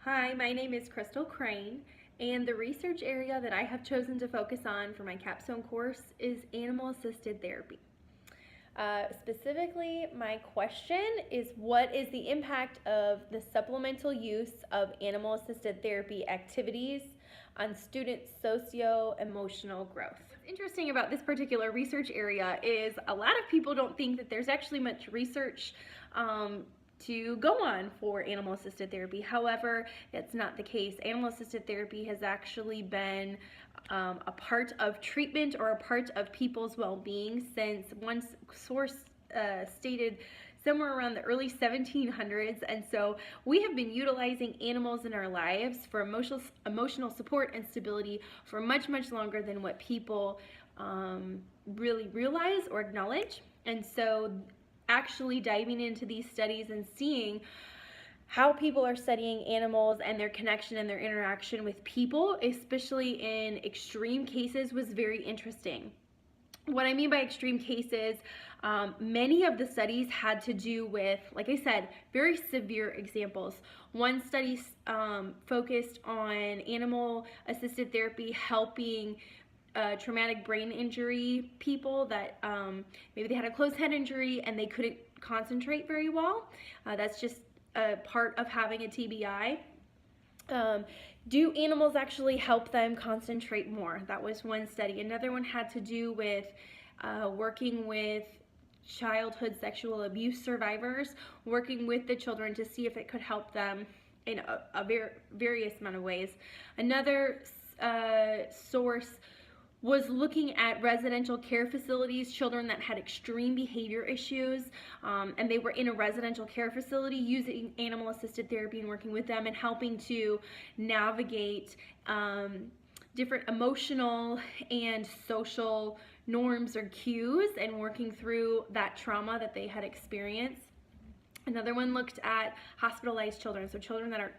Hi, my name is Crystal Crane, and the research area that I have chosen to focus on for my capstone course is animal-assisted therapy. Specifically, my question is, what is the impact of the supplemental use of animal-assisted therapy activities on students' socio-emotional growth? What's interesting about this particular research area is a lot of people don't think that there's actually much research to go on for animal-assisted therapy. However, that's not the case. Animal-assisted therapy has actually been a part of treatment or a part of people's well-being since one source stated somewhere around the early 1700s, and so we have been utilizing animals in our lives for emotional support and stability for much longer than what people really realize or acknowledge. And so actually diving into these studies and seeing how people are studying animals and their connection and their interaction with people, especially in extreme cases, was very interesting. What I mean by extreme cases, many of the studies had to do with, like I said, very severe examples. One study focused on animal-assisted therapy helping traumatic brain injury people that maybe they had a closed head injury and they couldn't concentrate very well. That's just a part of having a TBI. Do animals actually help them concentrate more? That was one study. Another one had to do with working with childhood sexual abuse survivors, working with the children to see if it could help them in a various amount of ways. Another source was looking at residential care facilities, children that had extreme behavior issues, and they were in a residential care facility using animal-assisted therapy and working with them and helping to navigate different emotional and social norms or cues and working through that trauma that they had experienced. Another one looked at hospitalized children, so children that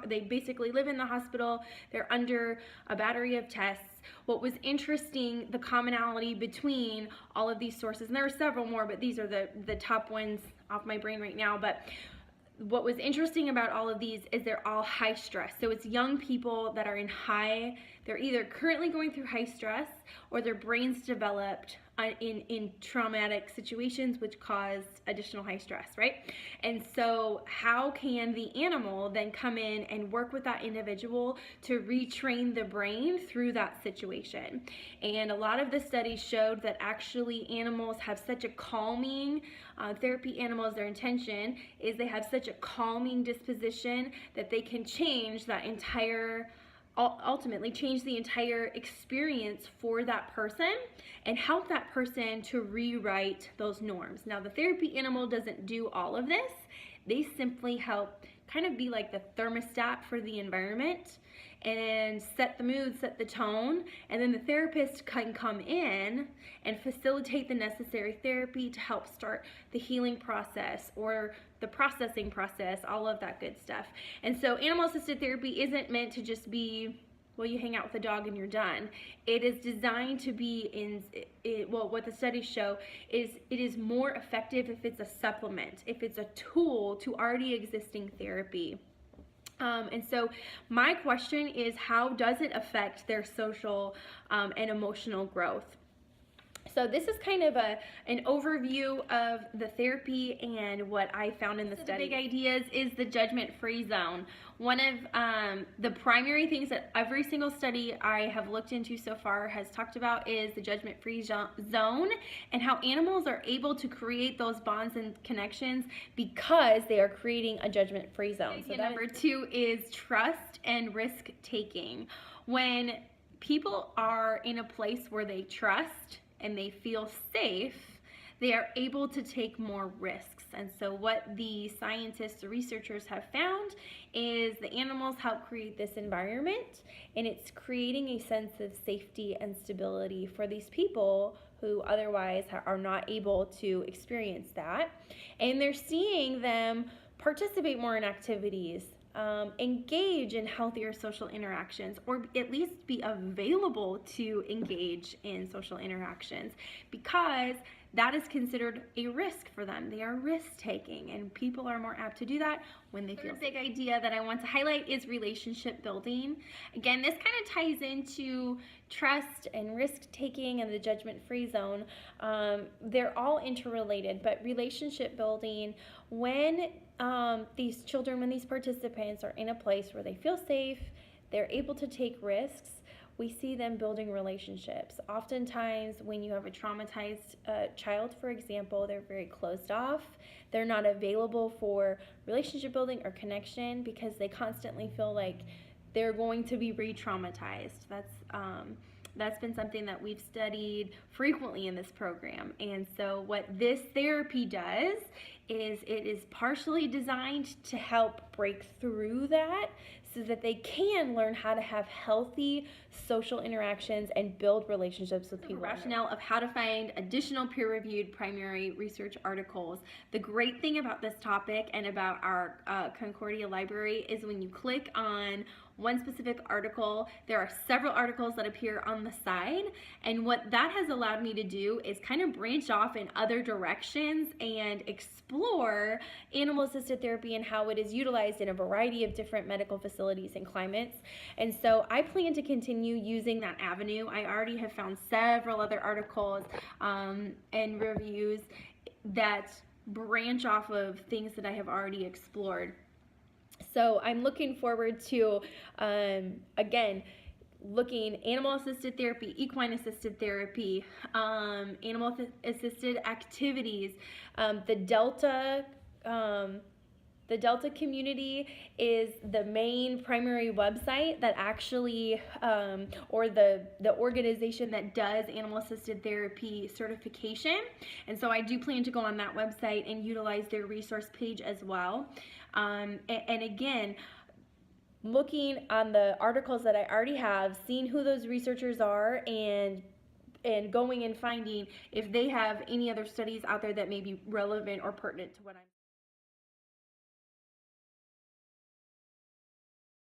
they basically live in the hospital, they're under a battery of tests. What was interesting, the commonality between all of these sources, and there are several more, but these are the top ones off my brain right now, but what was interesting about all of these is they're all high stress. So it's young people that are they're either currently going through high stress or their brains developed in traumatic situations which caused additional high stress, right? And so how can the animal then come in and work with that individual to retrain the brain through that situation? And a lot of the studies showed that actually animals have such a calming, therapy animals, their intention is they have such a calming disposition that they can change that ultimately change the entire experience for that person and help that person to rewrite those norms. Now, the therapy animal doesn't do all of this. They simply help kind of be like the thermostat for the environment and set the mood, set the tone, and then the therapist can come in and facilitate the necessary therapy to help start the healing process or the processing process, all of that good stuff. And so animal-assisted therapy isn't meant to just be, well, you hang out with a dog and you're done. It is designed to be well, what the studies show is it is more effective if it's a supplement, if it's a tool to already existing therapy. And so my question is, how does it affect their social and emotional growth? So this is kind of an overview of the therapy and what I found in the study. The big ideas is the judgment-free zone. One of the primary things that every single study I have looked into so far has talked about is the judgment-free zone and how animals are able to create those bonds and connections because they are creating a judgment-free zone. So number two is trust and risk-taking. When people are in a place where they trust and they feel safe, they are able to take more risks. And so what the scientists, the researchers have found is the animals help create this environment, and it's creating a sense of safety and stability for these people who otherwise are not able to experience that. And they're seeing them participate more in activities, engage in healthier social interactions, or at least be available to engage in social interactions, because that is considered a risk for them. They are risk taking, and people are more apt to do that when they feel. The big idea that I want to highlight is relationship building. Again, this kind of ties into trust and risk taking and the judgment-free zone. They're all interrelated, but relationship building, when these children, when these participants are in a place where they feel safe, they're able to take risks, we see them building relationships. Oftentimes, when you have a traumatized child, for example, they're very closed off. They're not available for relationship building or connection because they constantly feel like they're going to be re-traumatized. That's been something that we've studied frequently in this program. And so what this therapy does is it is partially designed to help break through that so that they can learn how to have healthy social interactions and build relationships with people. The rationale of how to find additional peer-reviewed primary research articles. The great thing about this topic and about our Concordia library is when you click on one specific article, there are several articles that appear on the side, and what that has allowed me to do is kind of branch off in other directions and explore animal-assisted therapy and how it is utilized in a variety of different medical facilities and climates. And so I plan to continue using that avenue. I already have found several other articles and reviews that branch off of things that I have already explored. So I'm looking forward to, again, looking animal-assisted therapy, equine-assisted therapy, animal-assisted activities. The Delta community is the main primary website that actually, or the organization that does animal-assisted therapy certification. And so I do plan to go on that website and utilize their resource page as well. And again, looking on the articles that I already have, seeing who those researchers are, and going and finding if they have any other studies out there that may be relevant or pertinent to what I'm